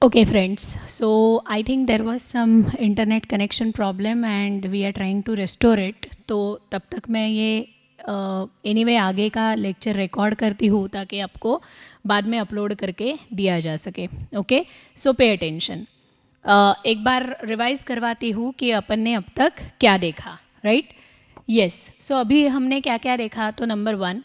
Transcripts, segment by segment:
Okay friends, so I think there was some internet connection problem and we are trying to restore it. तो तब तक मैं ये anyway आगे का लेक्चर रिकॉर्ड करती हूँ ताकि आपको बाद में अपलोड करके दिया जा सके. ओके, सो पे अटेंशन. एक बार रिवाइज करवाती हूँ कि अपन ने अब तक क्या देखा. राइट? यस. सो अभी हमने क्या क्या देखा. तो नंबर 1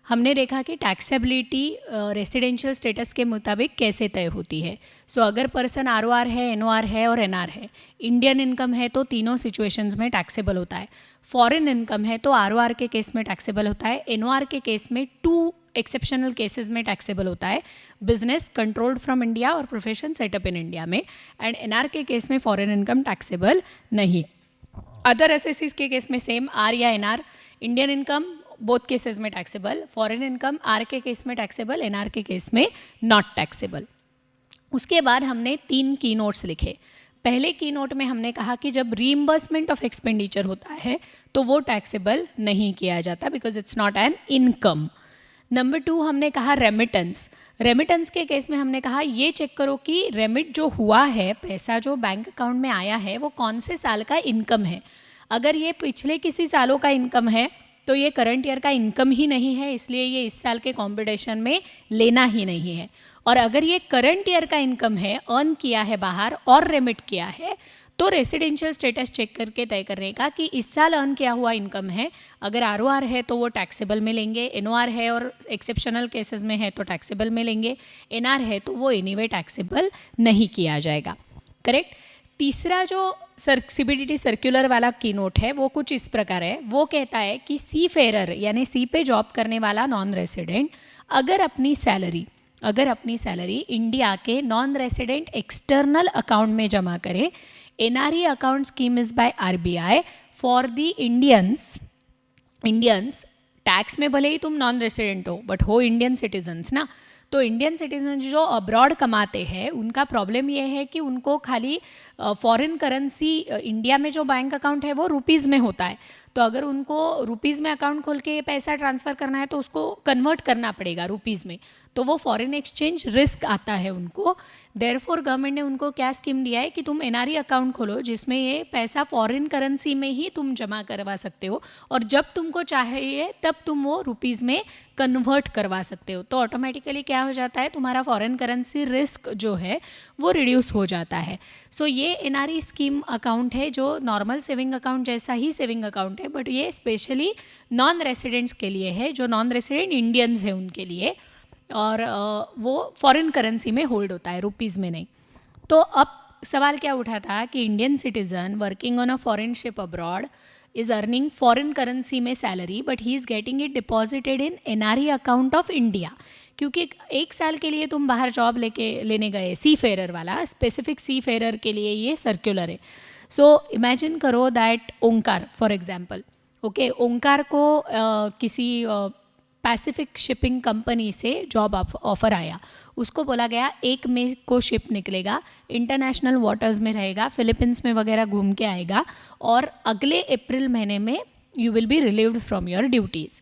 हमने देखा कि टैक्सेबिलिटी रेसिडेंशियल स्टेटस के मुताबिक कैसे तय होती है. सो अगर पर्सन ROR है, NOR है और NR है, इंडियन इनकम है तो तीनों सिचुएशंस में टैक्सेबल होता है. फॉरेन इनकम है तो ROR के केस में टैक्सेबल होता है. NOR के केस में 2 एक्सेप्शनल केसेस में टैक्सेबल होता है. बिजनेस कंट्रोल्ड फ्रॉम इंडिया और प्रोफेशन सेटअप इन इंडिया में. एंड NR के केस में फॉरेन इनकम टैक्सेबल नहीं. अदर एसएससीज के केस में सेम R या NR, Indian income both cases में टैक्सेबल, फॉरेन इनकम R के केस में टैक्सेबल, NR के केस में नॉट टैक्सेबल. उसके बाद हमने 3 की नोट्स लिखे. पहले की नोट में हमने कहा कि जब रीइंबर्समेंट ऑफ एक्सपेंडिचर होता है तो वो टैक्सेबल नहीं किया जाता because it's not an income. Number 2 हमने कहा रेमिटेंस. रेमिटेंस के केस में हमने कहा ये चेक करो कि रेमिट जो हुआ है, पैसा जो बैंक अकाउंट में आया है, वो कौन से साल का इनकम है. अगर ये पिछले किसी सालों का इनकम है तो ये करंट ईयर का इनकम ही नहीं है, इसलिए ये इस साल के कॉम्पिटिशन में लेना ही नहीं है. और अगर ये करंट ईयर का इनकम है, अर्न किया है बाहर और रेमिट किया है, तो रेसिडेंशियल स्टेटस चेक करके तय करने का कि इस साल अर्न किया हुआ इनकम है. अगर ROR है तो वो टैक्सेबल में लेंगे, NOR है और एक्सेप्शनल केसेस में है तो टैक्सेबल में लेंगे, NR है तो वो एनीवे टैक्सेबल नहीं किया जाएगा. करेक्ट. तीसरा जो CBDT सर्कुलर वाला की नोट है वो कुछ इस प्रकार है. वो कहता है कि सी फेरर यानी सी पे जॉब करने वाला नॉन रेसिडेंट अगर अपनी सैलरी इंडिया के नॉन रेसिडेंट एक्सटर्नल अकाउंट में जमा करे, NRE account scheme is by RBI for the Indians. Tax में भले ही तुम नॉन रेसिडेंट हो बट हो इंडियन सिटीजन्स ना. तो इंडियन सिटीजन जो अब्रॉड कमाते हैं उनका प्रॉब्लम ये है कि उनको खाली फॉरेन करेंसी इंडिया में जो बैंक अकाउंट है वो रुपीज़ में होता है. तो अगर उनको रुपीज़ में अकाउंट खोल के पैसा ट्रांसफ़र करना है तो उसको कन्वर्ट करना पड़ेगा रुपीज़ में, तो वो फॉरेन एक्सचेंज रिस्क आता है उनको. देयरफॉर गवर्नमेंट ने उनको क्या स्कीम दिया है कि तुम NRE अकाउंट खोलो जिसमें ये पैसा फॉरेन करेंसी में ही तुम जमा करवा सकते हो और जब तुमको चाहिए तब तुम वो रुपीज़ में कन्वर्ट करवा सकते हो. तो ऑटोमेटिकली क्या हो जाता है, तुम्हारा फॉरेन करेंसी रिस्क जो है वो रिड्यूस हो जाता है. सो ये NRE स्कीम अकाउंट है जो नॉर्मल सेविंग अकाउंट जैसा ही सेविंग अकाउंट है, बट ये स्पेशली नॉन रेसिडेंट्स के लिए है, जो नॉन रेसिडेंट इंडियंस हैं उनके लिए. और वो फॉरेन करेंसी में होल्ड होता है, रुपीज़ में नहीं. तो अब सवाल क्या उठा था कि Indian citizen working on a foreign ship abroad is earning foreign currency में salary but he is getting it deposited in NRE account of India. क्योंकि 1 साल के लिए तुम बाहर जॉब लेने गए, सी फेरर वाला, स्पेसिफिक सी फेरर के लिए ये सर्कुलर है. सो इमेजिन करो that Omkar for example, okay, Omkar को किसी पैसिफिक शिपिंग कंपनी से जॉब ऑफर आया. उसको बोला गया 1 मई को शिप निकलेगा, इंटरनेशनल वाटर्स में रहेगा, फिलीपींस में वगैरह घूम के आएगा और अगले अप्रैल महीने में you will be relieved from your duties.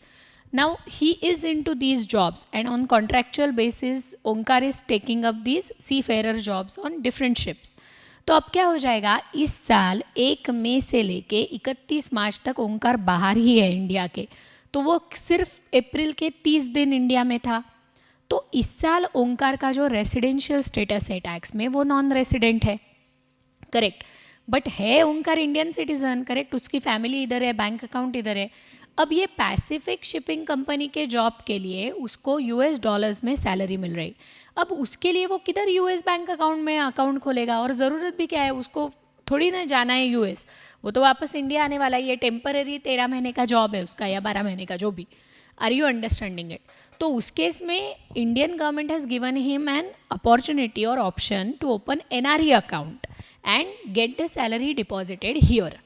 Now he is into these jobs and on contractual basis Onkar is taking up these seafarer jobs on different ships. तो अब क्या हो जाएगा, इस साल 1 मई से लेके 31 मार्च तक ओंकार बाहर ही है इंडिया के. तो वो सिर्फ अप्रैल के 30 दिन इंडिया में था. तो इस साल ओंकार का जो रेसिडेंशियल स्टेटस है टैक्स में वो नॉन रेसिडेंट है. करेक्ट. बट है ओंकार इंडियन सिटीजन. करेक्ट. उसकी फैमिली इधर है, बैंक अकाउंट इधर है. अब ये पैसिफिक शिपिंग कंपनी के जॉब के लिए उसको US डॉलर्स में सैलरी मिल रही. अब उसके लिए वो किधर US बैंक अकाउंट में अकाउंट खोलेगा, और ज़रूरत भी क्या है, उसको थोड़ी ना जाना है US. वो तो वापस इंडिया आने वाला है. ये टेम्पररी 13 महीने का जॉब है उसका या 12 महीने का, जो भी. Are you understanding it? तो उस केस में Indian government has given him an opportunity और option to open NRE account and get the salary deposited here.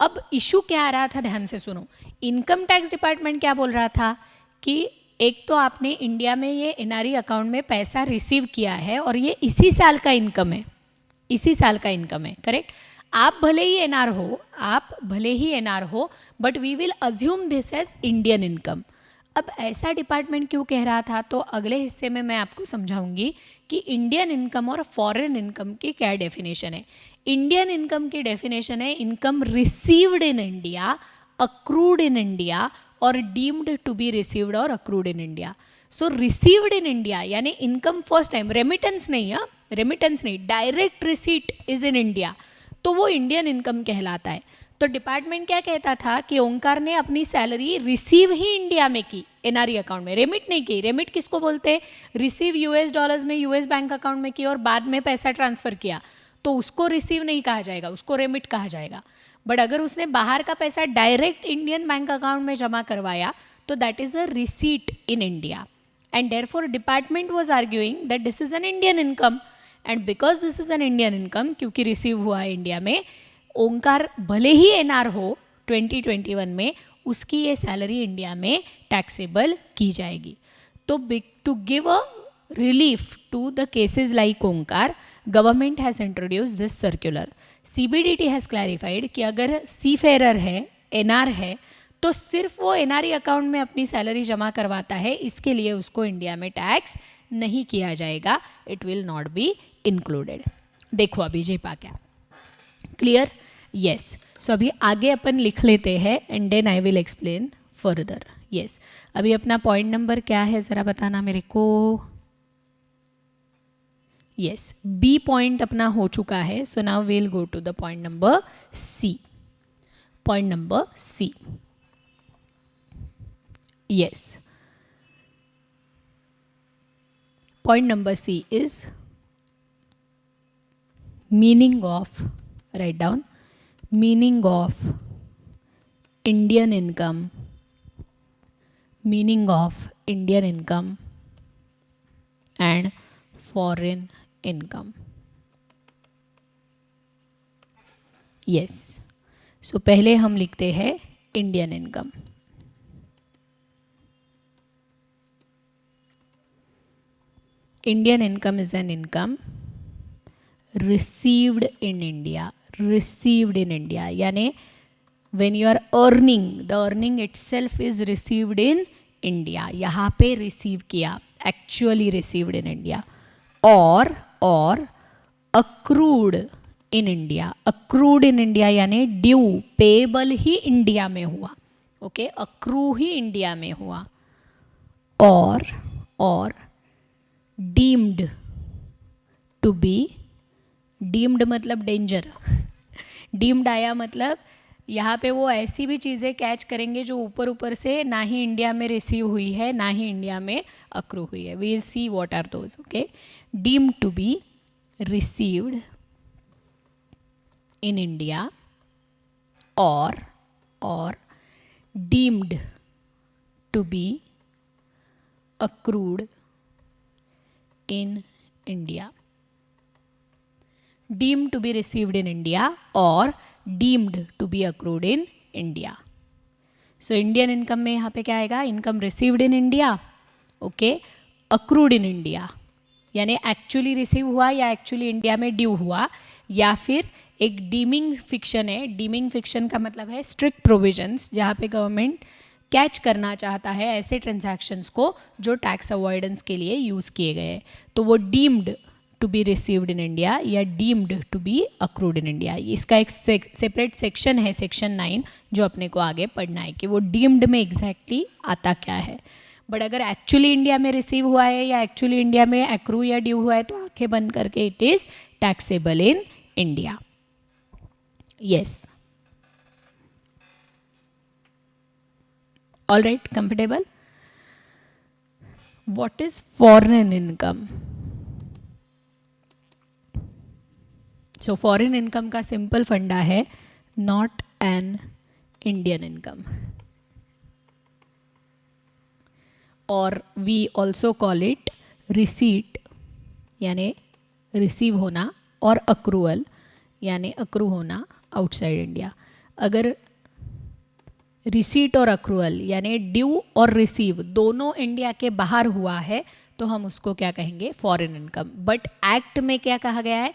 अब इशू क्या आ रहा था, ध्यान से सुनो. इनकम टैक्स डिपार्टमेंट क्या बोल रहा था कि एक तो आपने इंडिया में ये NRE अकाउंट में पैसा रिसीव किया है और ये इसी साल का इनकम है, करेक्ट. आप भले ही NR हो, but we will assume this as Indian income. अब ऐसा डिपार्टमेंट क्यों कह रहा था, तो अगले हिस्से में मैं आपको समझाऊंगी कि इंडियन इनकम और फॉरेन इनकम की क्या डेफिनेशन है. इंडियन इनकम की डेफिनेशन है income received in India, accrued in India और डीम्ड टू बी रिसीव्ड और accrued in India. So received in India यानी इनकम फर्स्ट टाइम, रेमिटेंस नहीं, रेमिटेंस नहीं, direct receipt is in India, तो वो Indian income कहलाता है. तो डिपार्टमेंट क्या कहता था कि ओंकार ने अपनी सैलरी रिसीव ही इंडिया में की, एनआरई अकाउंट में, रेमिट नहीं की. रेमिट किसको बोलते हैं, रिसीव यूएस डॉलर्स में यूएस बैंक अकाउंट में की और बाद में पैसा ट्रांसफर किया, तो उसको रिसीव नहीं कहा जाएगा, उसको रेमिट कहा जाएगा. बट अगर उसने बाहर का पैसा डायरेक्ट इंडियन बैंक अकाउंट में जमा करवाया तो that is a receipt in India. And therefore department was arguing that this is an Indian income. And because this is an Indian income, क्योंकि रिसीव हुआ है इंडिया में, ओंकार भले ही एनआर हो 2021 में, उसकी ये सैलरी इंडिया में टैक्सेबल की जाएगी. तो to give a relief to the cases like Omkar, government has introduce this circular. CBDT has clarified कि अगर सी फेरर है, एनआर है, तो सिर्फ वो एनआरई अकाउंट में अपनी सैलरी जमा करवाता है, इसके लिए उसको इंडिया में टैक्स नहीं किया जाएगा, it will not be included. देखो अभी जेपा क्या क्लियर. यस, सो अभी आगे अपन लिख लेते हैं and then I will explain further. Yes, अभी अपना पॉइंट नंबर क्या है ज़रा बताना मेरे को. यस, बी पॉइंट अपना हो चुका है. So now we will go to the point number C. Point number C. Yes, point number C is meaning of, write down, meaning of Indian income, meaning of Indian income and foreign income. Yes, so पहले हम लिखते हैं Indian income. Indian income is an income received in India. Received in India यानी when you are earning, the earning itself is received in India. यहाँ पे receive किया, actually received in India. और accrued in India. accrued in India यानी due, payable ही India में हुआ. Okay, accrue ही India में हुआ. और deemed to be, डीम्ड मतलब डेंजर. डीम्ड आया मतलब यहाँ पे वो ऐसी भी चीज़ें कैच करेंगे जो ऊपर ऊपर से ना ही इंडिया में रिसीव हुई है ना ही इंडिया में अक्रू हुई है. We see what are those. Okay, deemed to be received in India और deemed to be accrued in India. deemed to be received in India और deemed to be accrued in India. So Indian income में यहाँ पे क्या आएगा, income received in India, okay, accrued in India यानी actually receive हुआ या actually India में ड्यू हुआ, या फिर एक डीमिंग फिक्शन है. डीमिंग फिक्शन का मतलब है स्ट्रिक्ट प्रोविजंस, जहाँ पे गवर्नमेंट कैच करना चाहता है ऐसे ट्रांजैक्शंस को जो टैक्स अवॉइडेंस के लिए यूज़ किए गए, तो वो deemed to be received in India या deemed to be accrued in India. इसका एक सेपरेट सेक्शन है, सेक्शन 9, जो अपने को आगे पढ़ना है कि वो डीम्ड में एग्जैक्टली आता क्या है. बट अगर एक्चुअली इंडिया में रिसीव हुआ है या एक्चुअली इंडिया में एक्रू या ड्यू हुआ है तो आंखें बंद करके it is taxable in India. Yes, all right, comfortable. What is foreign income? So foreign income का सिंपल फंडा है नॉट एन इंडियन इनकम, और we also call it receipt यानी रिसीव होना, और अक्रूअल यानी अक्रू होना आउटसाइड इंडिया. अगर receipt और अक्रूअल यानी ड्यू और रिसीव दोनों इंडिया के बाहर हुआ है तो हम उसको क्या कहेंगे, फॉरेन इनकम. बट एक्ट में क्या कहा गया है,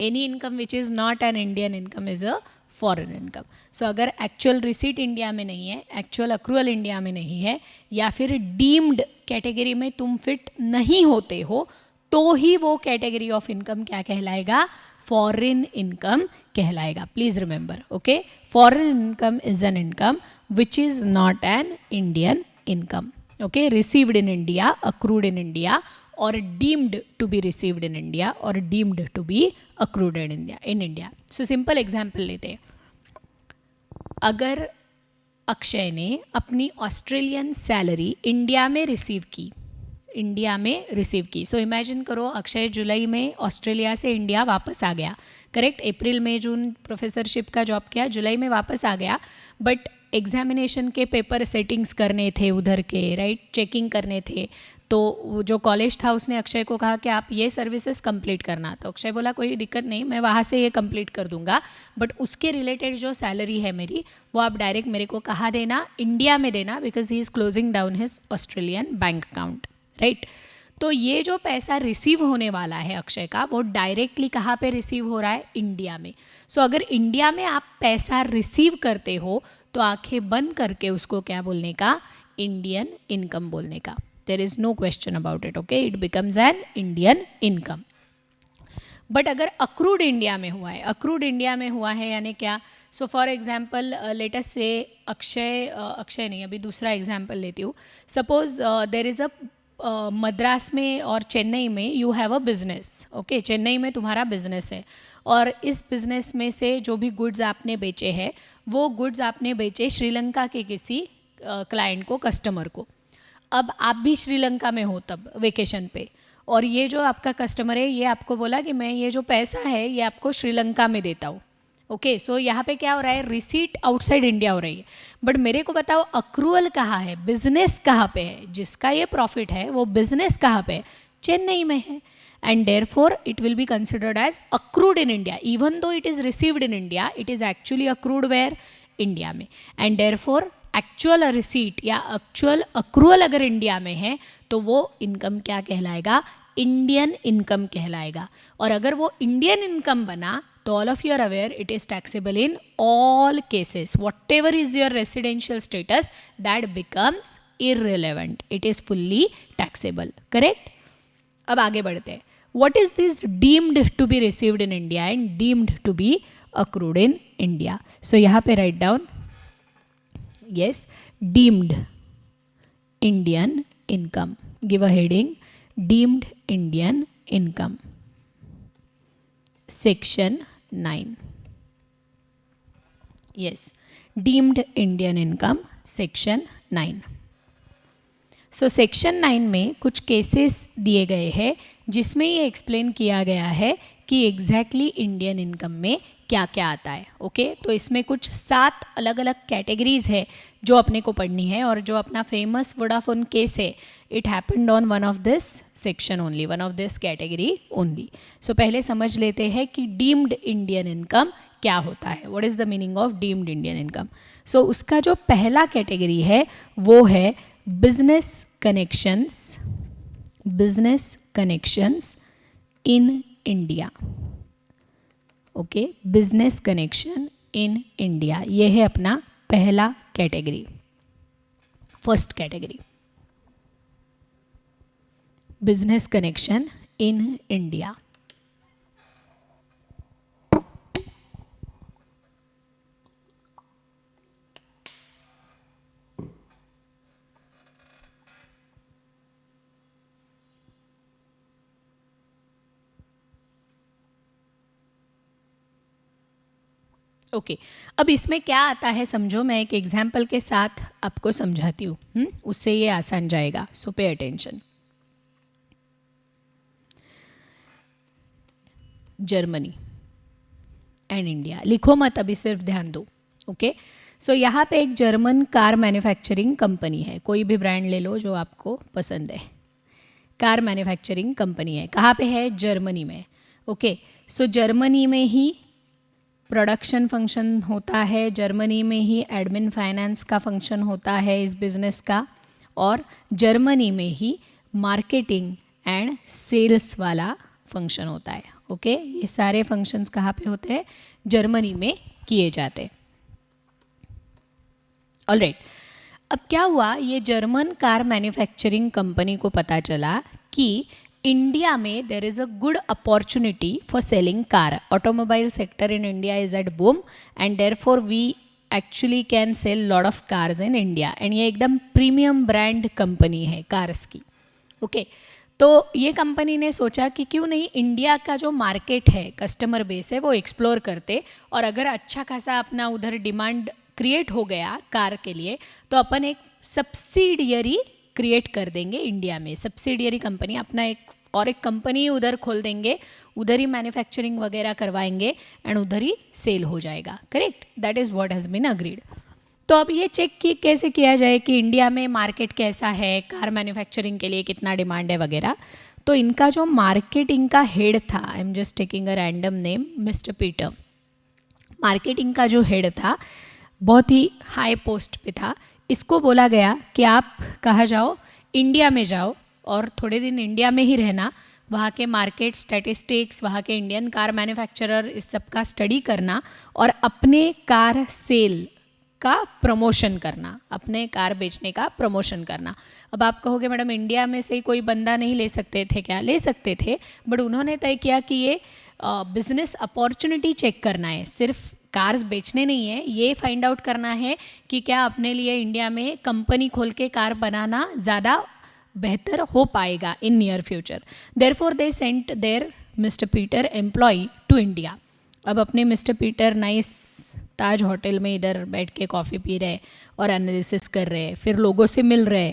any income which is not an Indian income is a foreign income. So अगर एक्चुअल रिसीट इंडिया में नहीं है, एक्चुअल अक्रूअल इंडिया में नहीं है, या फिर डीम्ड कैटेगरी में तुम फिट नहीं होते हो, तो ही वो कैटेगरी ऑफ इनकम क्या कहलाएगा, फॉरेन इनकम कहलाएगा. Please remember, okay. Foreign income is an income which is not an Indian income. Okay, received in India, accrued in India, or deemed to be received in India, or deemed to be accrued in India. So simple example लेते हैं. अगर अक्षय ने अपनी Australian salary India में receive की, सो imagine करो अक्षय जुलाई में Australia से इंडिया वापस आ गया, करेक्ट. अप्रैल मई जून प्रोफेसरशिप का जॉब किया, जुलाई में वापस आ गया, बट एग्जामिनेशन के पेपर सेटिंग्स करने थे उधर के, राइट, चेकिंग करने थे. तो जो कॉलेज था उसने अक्षय को कहा कि आप ये सर्विसेज कंप्लीट करना. तो अक्षय बोला कोई दिक्कत नहीं, मैं वहाँ से ये कंप्लीट कर दूंगा, बट उसके रिलेटेड जो सैलरी है मेरी, वो आप डायरेक्ट मेरे को कहाँ देना, इंडिया में देना, because he is closing down his Australian bank account, right. तो ये जो पैसा रिसीव होने वाला है अक्षय का, वो डायरेक्टली कहाँ पे रिसीव हो रहा है, इंडिया में. सो अगर इंडिया में आप पैसा रिसीव करते हो तो आंखें बंद करके उसको क्या बोलने का, इंडियन इनकम बोलने का. There is no question about it, okay. It becomes an Indian income. But अगर अक्रूड इंडिया में हुआ है यानी क्या, so for example let us say Akshay नहीं, अभी दूसरा एग्जाम्पल लेती हूँ. Suppose there is a Madras में और चेन्नई में you have a business, okay. Chennai में तुम्हारा बिजनेस है, और इस बिजनेस में से जो भी गुड्स आपने बेचे हैं, वो गुड्स आपने बेचे श्रीलंका के किसी क्लाइंट को, कस्टमर को. अब आप भी श्रीलंका में हो तब वेकेशन पे, और ये जो आपका कस्टमर है ये आपको बोला कि मैं ये जो पैसा है ये आपको श्रीलंका में देता हूँ, ओके. सो यहाँ पे क्या हो रहा है, रिसीट आउटसाइड इंडिया हो रही है. बट मेरे को बताओ अक्रूअल कहाँ है, बिजनेस कहाँ पे है, जिसका ये प्रॉफिट है वो बिजनेस कहाँ पे है, चेन्नई में है. And therefore it will be considered as accrued in India. Even though it is received in India, it is actually accrued where, India में. And therefore actual receipt या actual accrual अगर इंडिया में है तो वो इनकम क्या कहलाएगा, Indian income कहलाएगा. और अगर वो इंडियन इनकम बना तो all of you are aware it is taxable in all cases. Whatever is your residential status, that becomes irrelevant. It is fully taxable. Correct? अब आगे बढ़ते हैं. What is this deemed to be received in India and deemed to be accrued in India? So यहाँ पे write down, yes, deemed Indian income. Give a heading, deemed Indian income. Section 9. Yes, deemed Indian income, Section 9. So section 9 में कुछ cases दिए गए हैं जिसमें ये explain किया गया है कि एग्जैक्टली इंडियन इनकम में क्या क्या आता है, ओके. तो इसमें कुछ 7 अलग अलग कैटेगरीज है जो अपने को पढ़नी है, और जो अपना फेमस वोडाफोन केस है, it happened on one of this section only, one of this category only. So पहले समझ लेते हैं कि डीम्ड इंडियन इनकम क्या होता है, what is the meaning of deemed Indian income. So उसका जो पहला कैटेगरी है वो है business connections in India, okay. Business connection in India, ये है अपना पहला category, first category, business connection in India. Okay. अब इसमें क्या आता है समझो, मैं एक एग्जाम्पल के साथ आपको समझाती हूँ, उससे ये आसान जाएगा. सो pay attention. Germany and India, लिखो मत अभी, सिर्फ ध्यान दो, ओके. सो यहाँ पे एक जर्मन कार मैन्युफैक्चरिंग कंपनी है, कोई भी ब्रांड ले लो जो आपको पसंद है. कार मैन्युफैक्चरिंग कंपनी है, कहाँ पे है, जर्मनी में, ओके. सो जर्मनी में ही प्रोडक्शन फंक्शन होता है, जर्मनी में ही एडमिन फाइनेंस का फंक्शन होता है इस बिज़नेस का, और जर्मनी में ही मार्केटिंग एंड सेल्स वाला फंक्शन होता है, ओके ये सारे फंक्शंस कहाँ पे होते हैं, जर्मनी में किए जाते हैं। ऑलराइट, अब क्या हुआ, ये जर्मन कार मैन्युफैक्चरिंग कंपनी को पता चला कि इंडिया में there is a good opportunity for selling car, automobile sector in India is at boom and therefore we actually can sell lot of cars in India, and ये एकदम premium brand company है cars की। Okay तो ये company ने सोचा कि क्यों नहीं इंडिया का जो मार्केट है, कस्टमर बेस है, वो एक्सप्लोर करते, और अगर अच्छा खासा अपना उधर डिमांड क्रिएट हो गया कार के लिए तो अपन एक सब्सिडियरी क्रिएट कर देंगे इंडिया में, सब्सिडियरी कंपनी अपना एक और एक कंपनी उधर खोल देंगे, उधर ही मैन्युफैक्चरिंग वगैरह करवाएंगे एंड उधर ही सेल हो जाएगा। Correct, that is what has been agreed. तो अब ये चेक कि कैसे किया जाए कि इंडिया में मार्केट कैसा है, कार मैन्युफैक्चरिंग के लिए कितना डिमांड है वगैरह। तो इनका जो मार्केटिंग का हेड था, आई am just taking a random name, mister Peter, marketing का जो हेड था बहुत ही हाई पोस्ट पे था, इसको बोला गया कि आप कहाँ जाओ, इंडिया में जाओ और थोड़े दिन इंडिया में ही रहना, वहाँ के मार्केट स्टैटिस्टिक्स, वहाँ के इंडियन कार मैन्युफैक्चरर, इस सब का स्टडी करना और अपने कार सेल का प्रमोशन करना, अपने कार बेचने का प्रमोशन करना। अब आप कहोगे मैडम इंडिया में से कोई बंदा नहीं ले सकते थे क्या? ले सकते थे, बट उन्होंने तय किया कि ये बिजनेस अपॉर्चुनिटी चेक करना है, सिर्फ कार्स बेचने नहीं है, ये फाइंड आउट करना है कि क्या अपने लिए इंडिया में कंपनी खोल के कार बनाना ज़्यादा बेहतर हो पाएगा in near future. Therefore they sent there mister Peter employ to India. अब अपने mister Peter nice Taj hotel में इधर बैठ के कॉफ़ी पी रहे और एनालिसिस कर रहे, फिर लोगों से मिल रहे,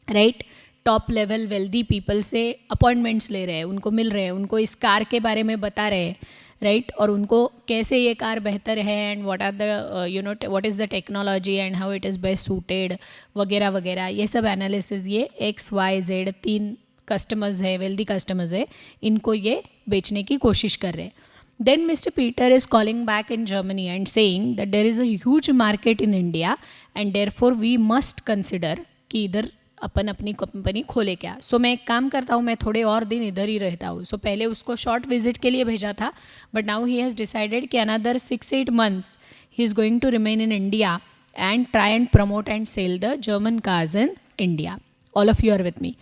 right, top level wealthy people से अपॉइंटमेंट्स ले रहे हैं, उनको मिल रहे हैं, उनको इस कार के बारे में बता रहे हैं, राइट, और उनको कैसे ये कार बेहतर है and what are the you know what is the technology and how it is best suited वगैरह वगैरह, ये सब एनालिसिस ये XYZ 3 कस्टमर्स है, वेल्दी कस्टमर्स है, इनको ये बेचने की कोशिश कर रहे हैं। Then Mr. Peter is calling back in Germany and saying that there is a huge market in India and therefore we must consider कि इधर अपन अपनी कंपनी खोले क्या। सो मैं एक काम करता हूँ, मैं थोड़े और दिन इधर ही रहता हूँ। सो पहले उसको शॉर्ट विजिट के लिए भेजा था, but now he has decided कि another 6-8 months he is going to remain in India and try and promote and sell the German cars in India. All of you are with me?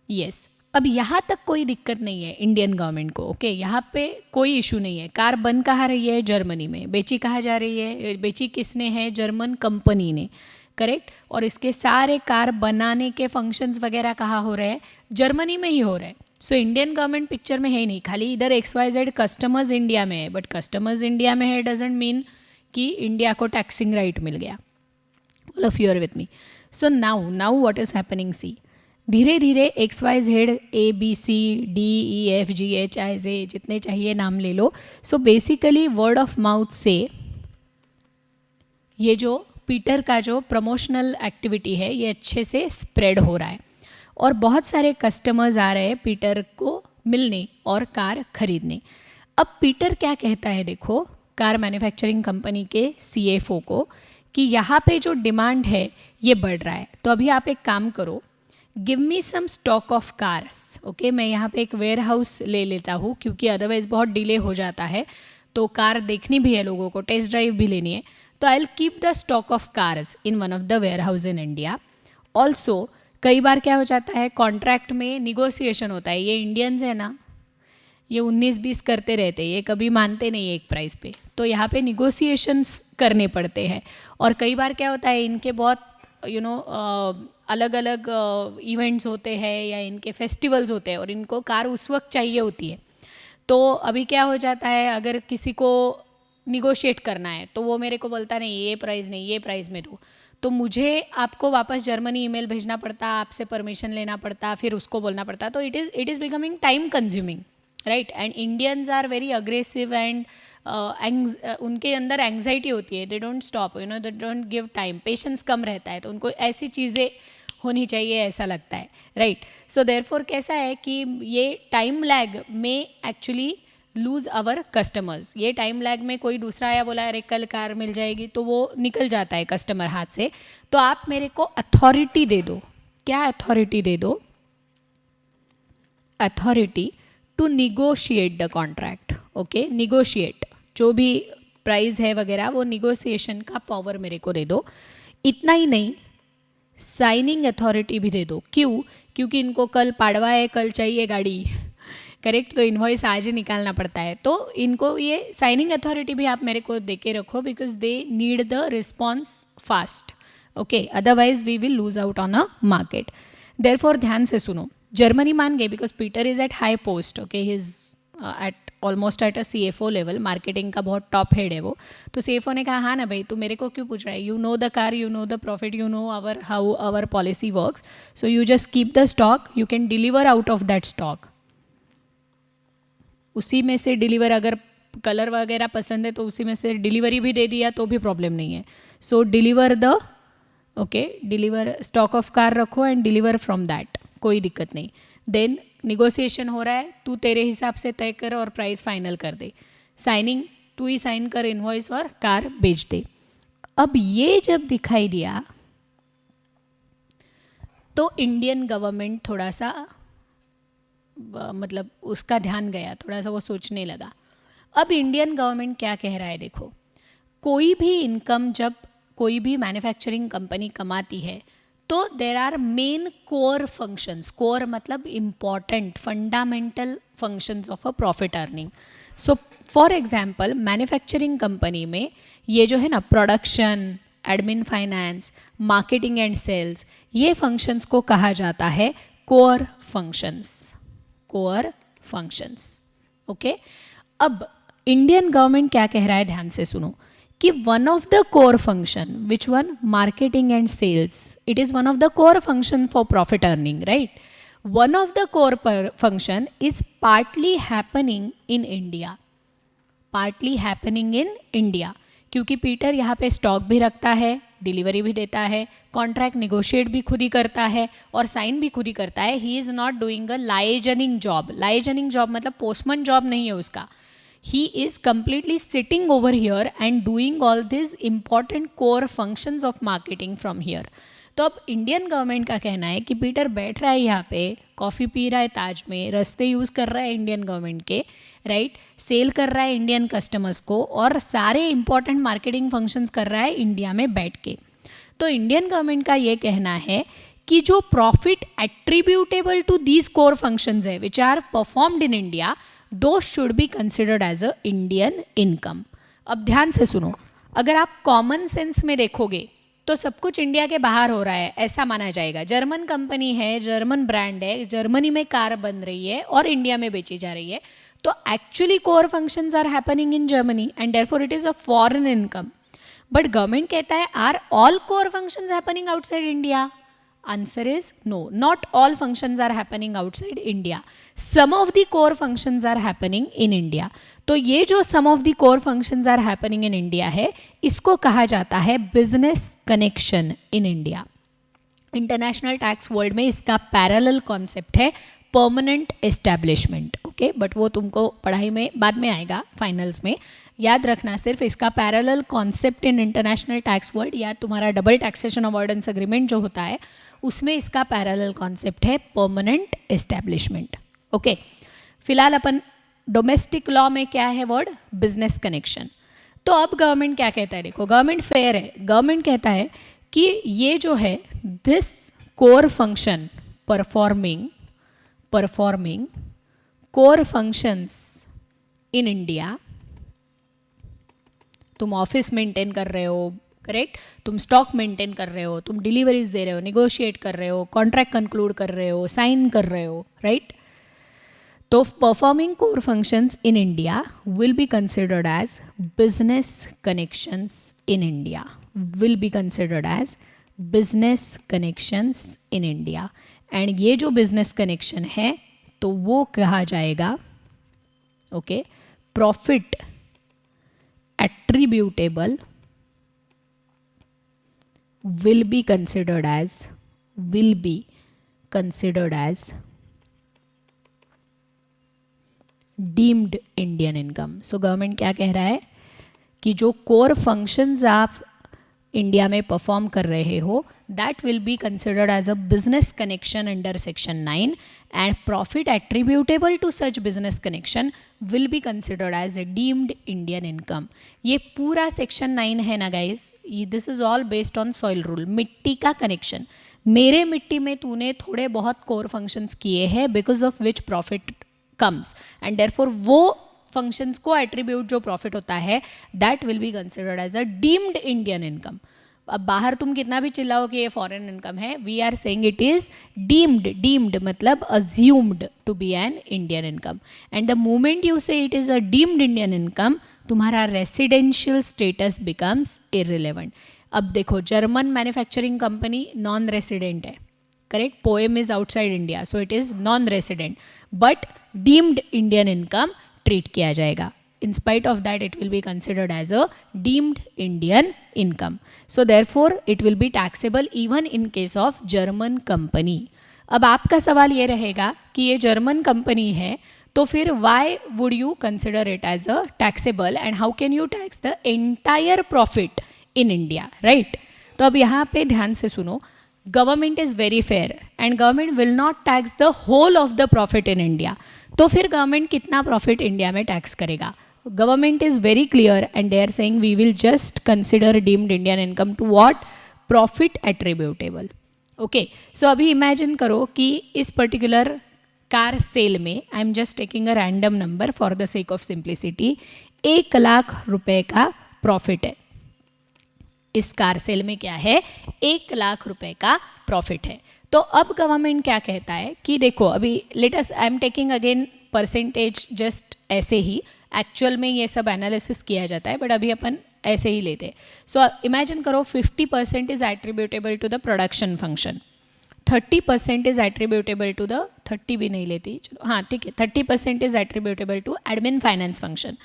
Yes. अब यहाँ तक कोई दिक्कत नहीं है Indian government को, okay यहाँ पे कोई इशू नहीं है। कार बन कहाँ रही है? जर्मनी में। बेची कहाँ जा रही है? बेची किसने है? जर्मन कंपनी ने, करेक्ट। और इसके सारे कार बनाने के फंक्शंस वगैरह कहाँ हो रहे हैं? जर्मनी में ही हो रहे हैं। सो इंडियन गवर्नमेंट पिक्चर में है ही नहीं, खाली इधर XYZ कस्टमर्स इंडिया में है, बट कस्टमर्स इंडिया में है डजेंट मीन कि इंडिया को टैक्सिंग राइट मिल गया। All of you are with me? So now what is happening, see धीरे धीरे XYZ ABCDEFGHIJ जितने चाहिए नाम ले लो। So basically word of mouth से ये जो पीटर का जो प्रमोशनल एक्टिविटी है ये अच्छे से स्प्रेड हो रहा है और बहुत सारे कस्टमर्स आ रहे हैं पीटर को मिलने और कार खरीदने। अब पीटर क्या कहता है, देखो कार मैन्युफैक्चरिंग कंपनी के CFO को, कि यहाँ पे जो डिमांड है ये बढ़ रहा है, तो अभी आप एक काम करो, give me some stock of cars. Okay, मैं यहाँ पे एक वेयर हाउस ले लेता हूँ क्योंकि अदरवाइज़ बहुत डिले हो जाता है, तो कार देखनी भी है लोगों को, टेस्ट ड्राइव भी लेनी है, तो I will keep the stock of cars in one of the warehouse in India. Also कई बार क्या हो जाता है, कॉन्ट्रैक्ट में निगोसिएशन होता है, ये इंडियंस है ना, ये 19-20 करते रहते हैं, ये कभी मानते नहीं एक प्राइस पे, तो यहाँ पे निगोसिएशंस करने पड़ते हैं। और कई बार क्या होता है, इनके बहुत अलग अलग इवेंट्स होते हैं या इनके फेस्टिवल्स होते हैं और इनको कार उस वक्त चाहिए होती है। तो अभी क्या हो जाता है, अगर किसी को निगोशिएट करना है तो वो मेरे को बोलता नहीं ये प्राइस नहीं, ये प्राइस में दो, तो मुझे आपको वापस जर्मनी ईमेल भेजना पड़ता, आपसे परमिशन लेना पड़ता, फिर उसको बोलना पड़ता, तो it is becoming time consuming, right. And Indians are very aggressive and उनके अंदर एंग्जाइटी होती है, they don't stop, they don't give time, patience कम रहता है, तो उनको ऐसी चीज़ें होनी चाहिए ऐसा लगता है, राइट। सो देयरफॉर कैसा है कि ये टाइम लैग में एक्चुअली लूज़ आवर कस्टमर्स, ये टाइम लैग में कोई दूसरा आया बोला अरे कल कार मिल जाएगी, तो वो निकल जाता है कस्टमर हाथ से। तो आप मेरे को अथॉरिटी दे दो, क्या अथॉरिटी दे दो? Authority to negotiate the contract. Okay, negotiate, जो भी प्राइस है वगैरह वो निगोशिएशन का पावर मेरे को दे दो. इतना ही नहीं, साइनिंग अथॉरिटी भी दे दो. क्यों? क्योंकि इनको कल पाड़वा है, कल चाहिए गाड़ी, करेक्ट, तो इनवॉइस आज ही निकालना पड़ता है. तो इनको ये साइनिंग अथॉरिटी भी आप मेरे को दे के रखो, because they need the response fast. Okay, otherwise we will lose out on a market. Therefore ध्यान से सुनो, जर्मनी मान गए because Peter is at high post. Okay, he is at almost at a CFO level, marketing का बहुत top head है वो. तो CFO ने कहा हाँ ना भाई, तू मेरे को क्यों पूछ रहा है, you know the car, you know the profit, you know our how our policy works, so you just keep the stock, you can deliver out of that stock. उसी में से डिलीवर, अगर कलर वगैरह पसंद है तो उसी में से डिलीवरी भी दे दिया तो भी प्रॉब्लम नहीं है. So deliver the, okay, deliver stock of car रखो एंड डिलीवर फ्रॉम दैट, कोई दिक्कत नहीं. देन निगोशिएशन हो रहा है, तू तेरे हिसाब से तय कर और प्राइस फाइनल कर दे. साइनिंग तू ही साइन कर इनवॉइस और कार बेच दे. अब ये जब दिखाई दिया तो इंडियन गवर्नमेंट थोड़ा सा मतलब उसका ध्यान गया, थोड़ा सा वो सोचने लगा. अब इंडियन गवर्नमेंट क्या कह रहा है, देखो, कोई भी इनकम जब कोई भी मैन्युफैक्चरिंग कंपनी कमाती है तो there are main core functions. Core मतलब important fundamental functions of a profit earning. So for example, manufacturing company में ये जो है ना, production, admin finance, marketing and sales, ये फंक्शंस को कहा जाता है core functions. Core functions. Okay, अब इंडियन गवर्नमेंट क्या कह रहा है, ध्यान से सुनो, कि one of the core function, which one, marketing and sales, it is one of the core function for profit earning, right. One of the core function is partly happening in India. Partly happening in India, क्योंकि Peter यहाँ पे stock भी रखता है, delivery भी देता है, contract negotiate भी खुद ही करता है और साइन भी खुद ही करता है. He is not doing a liaisoning job. Liaisoning job मतलब पोस्टमैन जॉब नहीं है उसका. He is completely sitting over here and doing all these important core functions of marketing from here. तो अब इंडियन गवर्नमेंट का कहना है कि पीटर बैठ रहा है यहाँ पे, कॉफ़ी पी रहा है ताज में, रस्ते यूज़ कर रहा है इंडियन गवर्नमेंट के, राइट, सेल कर रहा है इंडियन कस्टमर्स को और सारे इंपॉर्टेंट मार्केटिंग फंक्शंस कर रहा है इंडिया में बैठ के. तो इंडियन गवर्नमेंट का ये कहना है कि जो profit attributable to these core functions है which are performed in India, those should be considered as a Indian income. अब ध्यान से सुनो, अगर आप कॉमन सेंस में देखोगे तो सब कुछ इंडिया के बाहर हो रहा है ऐसा माना जाएगा. जर्मन कंपनी है, जर्मन ब्रांड है, जर्मनी में कार बन रही है और इंडिया में बेची जा रही है, तो actually core functions are happening in Germany and therefore it is a foreign income. But government कहता है, are all core functions happening outside India? Answer is no, not all functions are happening outside India. Some of the core functions are happening in India. तो ये जो some of the core functions are happening in India है, इसको कहा जाता है business connection in India. International tax world में इसका पैरेलल कॉन्सेप्ट है परमानेंट एस्टैब्लिशमेंट. ओके, बट वो तुमको पढ़ाई में बाद में आएगा, फाइनल्स में. याद रखना सिर्फ इसका parallel concept in international tax world या तुम्हारा डबल टैक्सेशन अवॉइडेंस एग्रीमेंट जो होता है उसमें इसका पैरेलल कॉन्सेप्ट है परमानेंट एस्टैब्लिशमेंट. ओके, फिलहाल अपन डोमेस्टिक लॉ में क्या है वर्ड, बिजनेस कनेक्शन. तो अब गवर्नमेंट क्या कहता है, देखो गवर्नमेंट फेयर है. गवर्नमेंट कहता है कि ये जो है this core function performing core functions in India, तुम ऑफिस मेंटेन कर रहे हो, करेक्ट, तुम स्टॉक मेंटेन कर रहे हो, तुम डिलीवरीज दे रहे हो, निगोशिएट कर रहे हो, कॉन्ट्रैक्ट कंक्लूड कर रहे हो, साइन कर रहे हो, राइट. तो performing core functions in India will be considered as business connections in India, will be considered as business connections in India. And ये जो बिजनेस कनेक्शन है तो वो कहा जाएगा, okay, profit attributable will be considered as deemed Indian income. So government क्या कह रहा है कि जो कोर फंक्शंस आप इंडिया में परफॉर्म कर रहे हो, that will be considered as a business connection under section 9 and profit attributable to such business connection will be considered as a deemed Indian income. ये पूरा सेक्शन 9 है ना guys, this is all based on soil rule. मिट्टी का connection, मेरे मिट्टी में तूने थोड़े बहुत कोर फंक्शंस किए हैं because of which profit comes and therefore वो फंक्शंस को एट्रीब्यूट जो प्रॉफिट होता है that will be considered as a deemed Indian income. अब बाहर तुम कितना भी चिल्लाओ कि ये फॉरेन इनकम है, we are saying it is deemed. Deemed मतलब assumed to be an Indian income. And the moment you say it is a deemed Indian income, तुम्हारा रेसिडेंशियल स्टेटस बिकम्स इररिलेवेंट. अब देखो, German manufacturing company non resident है, correct. Poem is outside India, so it is non resident, but deemed Indian income treat किया जाएगा. In spite of that, it will be considered as a deemed Indian income. So therefore, it will be taxable even in case of German company. अब आपका सवाल ये रहेगा कि ये German company है, तो फिर why would you consider it as a taxable and how can you tax the entire profit in India, right? तो अब यहाँ पे ध्यान से सुनो, government is very fair and government will not tax the whole of the profit in India. तो फिर government कितना प्रॉफिट इंडिया में टैक्स करेगा? Government is very clear and they are saying we will just consider deemed Indian income to what? Profit attributable. Okay, so अभी imagine करो कि इस particular car sale में, I am just taking a random number for the sake of simplicity, 1,00,000 रुपए का profit है. इस car sale में क्या है? 1,00,000 रुपए का प्रॉफिट है. तो अब गवर्नमेंट क्या कहता है कि देखो, अभी let us, I am taking again percentage just ऐसे ही, एक्चुअल में ये सब एनालिसिस किया जाता है बट अभी अपन ऐसे ही लेते हैं. सो इमेजिन करो 50% is attributable to the production function, 30% is attributable to the, 30 भी नहीं लेती, चलो हाँ ठीक है, 30% is attributable to admin finance function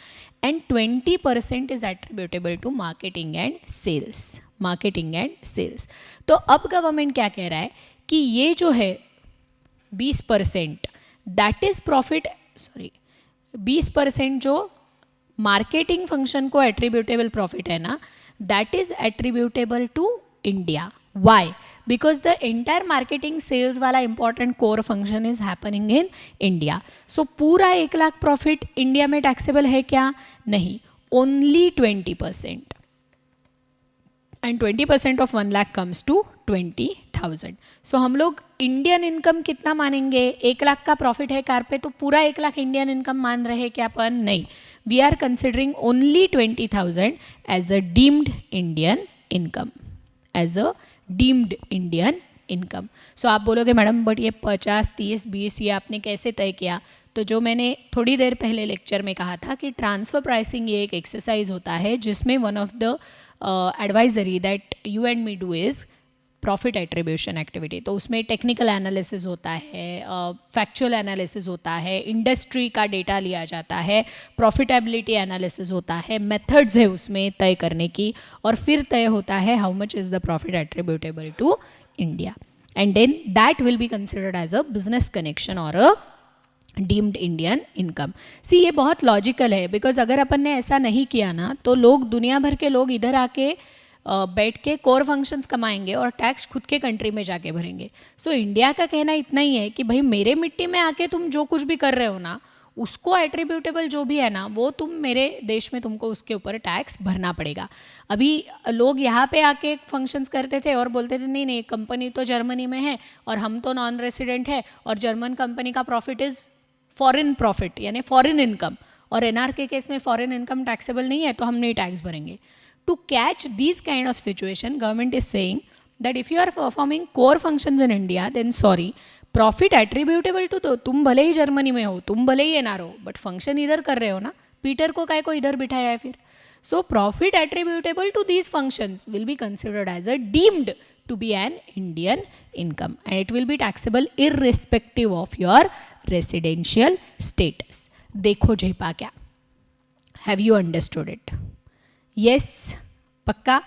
and 20% is attributable to marketing and sales. Marketing and sales. तो अब गवर्नमेंट क्या कह रहा है कि ये जो है 20% दैट इज प्रॉफिट, सॉरी 20% जो मार्केटिंग फंक्शन को एट्रीब्यूटेबल प्रॉफिट है ना, that is attributable to India. Why? Because the entire marketing sales वाला important core function is happening in India. So पूरा 1,00,000 प्रॉफिट इंडिया में टैक्सेबल है क्या? नहीं, only 20%. And 20% of 1,00,000 comes to 20,000. So हम लोग इंडियन इनकम कितना मानेंगे? 1,00,000 का प्रॉफिट है कार पे, तो पूरा 1,00,000 इंडियन इनकम मान रहे क्या अपन? नहीं, we are considering only 20,000 as a deemed Indian income, as a deemed Indian income. So आप बोलोगे मैडम बट ये 50, 30, 20 ये आपने कैसे तय किया? तो जो मैंने थोड़ी देर पहले लेक्चर में कहा था कि ट्रांसफ़र प्राइसिंग ये एक एक्सरसाइज होता है जिसमें one of the advisory that you and me do is profit attribution activity. तो उसमें टेक्निकल एनालिसिस होता है, फैक्चुअल एनालिसिस होता है, इंडस्ट्री का डेटा लिया जाता है, प्रॉफिटेबिलिटी एनालिसिस होता है, मेथड्स है उसमें तय करने की, और फिर तय होता है how much is the profit attributable to India. And then that will be considered as a business connection और a deemed Indian income. See ये बहुत लॉजिकल है, बिकॉज अगर अपन ने ऐसा नहीं किया ना तो लोग, दुनिया भर के लोग इधर आके बैठ के कोर फंक्शंस कमाएंगे और टैक्स खुद के कंट्री में जाके भरेंगे. सो इंडिया का कहना इतना ही है कि भाई मेरे मिट्टी में आके तुम जो कुछ भी कर रहे हो ना, उसको एट्रीब्यूटेबल जो भी है ना, वो तुम मेरे देश में तुमको उसके ऊपर टैक्स भरना पड़ेगा. अभी लोग यहाँ पे आके फंक्शंस करते थे और बोलते थे नहीं नहीं, कंपनी तो जर्मनी में है और हम तो नॉन रेसिडेंट है और जर्मन कंपनी का प्रॉफिट इज़ फॉरेन प्रॉफिट यानी फॉरेन इनकम, और एनआर के केस में फॉरेन इनकम टैक्सेबल नहीं है तो हम नहीं टैक्स भरेंगे. To catch these kind of situation, government is saying that if you are performing core functions in India, then sorry, profit attributable to, तो तुम भले ही जर्मनी में हो, तुम भले ही एनआर हो, बट फंक्शन इधर कर रहे हो ना, पीटर को काय को इधर बिठाया है फिर. So profit attributable to these functions will be considered as a deemed to be an Indian income and it will be taxable irrespective of your residential status. देखो जयपा क्या, have you understood it? Yes, पक्का?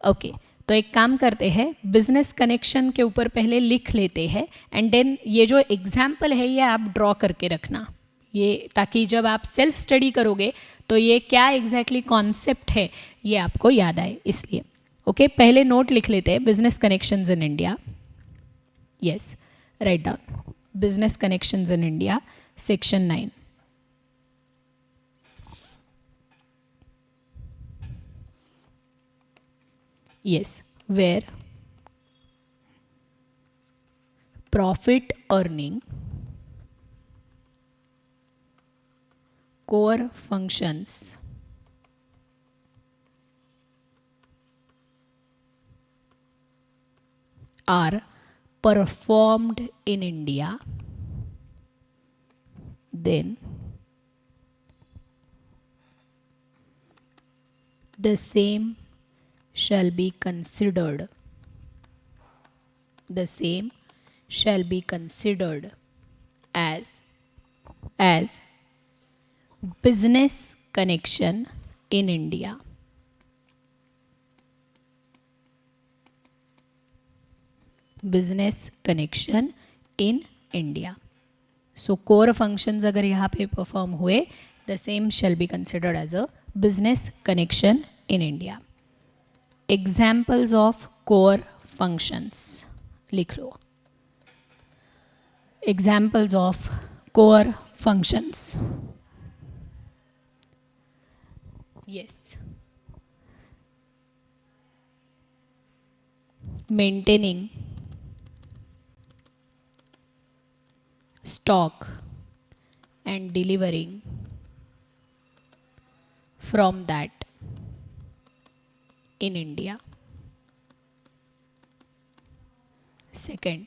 Okay, तो एक काम करते हैं, business connection के ऊपर पहले लिख लेते हैं एंड देन ये जो एग्जाम्पल है ये आप ड्रॉ करके रखना, ये ताकि जब आप सेल्फ स्टडी करोगे तो ये क्या एग्जैक्टली कॉन्सेप्ट है ये आपको याद आए इसलिए. ओके, पहले नोट लिख लेते हैं, business connections in India. Yes, write down, business connections in India, section 9. Yes, where profit earning core functions are performed in India, then the same shall be considered as business connection in India. Business connection in India. So core functions अगर यहाँ पे perform हुए, the same shall be considered as a business connection in India. Examples of core functions लिख लो. Examples of core functions. Yes. Maintaining stock and delivering from that in India. Second,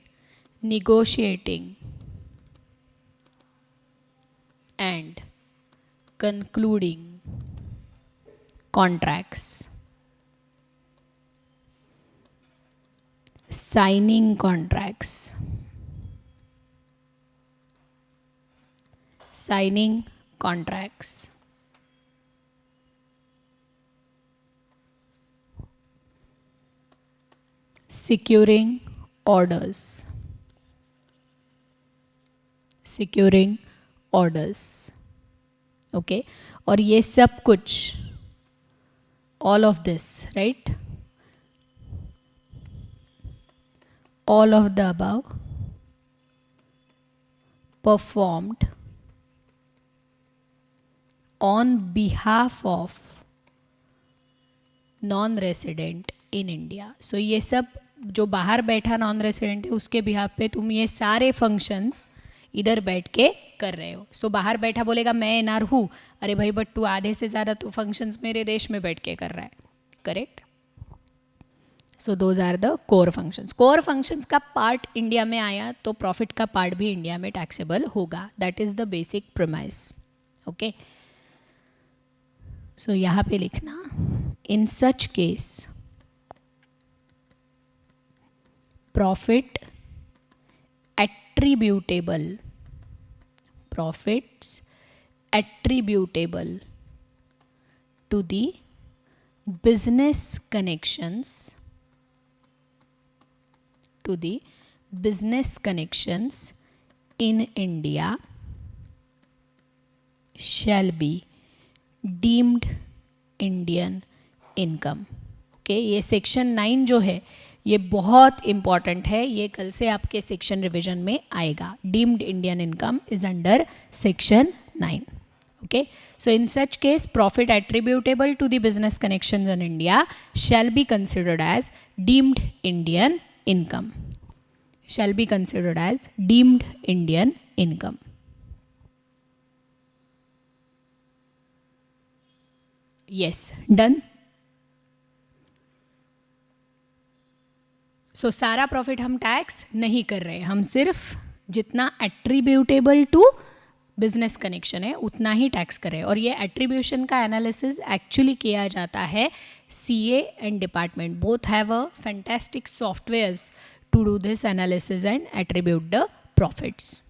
negotiating and concluding contracts, signing contracts, securing orders, okay, और ये सब कुछ, all of this, right, all of the above performed on behalf of non resident in India. So ये सब जो बाहर बैठा non resident है उसके बिहाफ पे तुम ये सारे फंक्शंस इधर बैठ के कर रहे हो. सो बाहर बैठा बोलेगा मैं एनआर हूँ, अरे भाई बट तू आधे से ज़्यादा तो फंक्शंस मेरे देश में बैठ के कर रहा है, correct. So those are the core functions. Core functions का पार्ट इंडिया में आया तो प्रॉफिट का पार्ट भी इंडिया में टैक्सेबल होगा. That is the basic premise. Okay, so यहाँ पे लिखना, in such case profits attributable to the business connections in India shall be deemed Indian income. Okay, ये सेक्शन 9 जो है ये बहुत इंपॉर्टेंट है, ये कल से आपके सेक्शन रिवीजन में आएगा. Deemed Indian income is under section 9. Okay, so in such case profit attributable to the business connections in India shall be considered as deemed Indian income. Yes, done. So सारा प्रॉफिट हम tax नहीं कर रहे, हम सिर्फ जितना एट्रीब्यूटेबल टू बिजनेस कनेक्शन है उतना ही टैक्स कर रहे हैं. और ये एट्रीब्यूशन का एनालिसिस एक्चुअली किया जाता है CA and department. Both have a fantastic softwares to do this analysis and attribute the profits.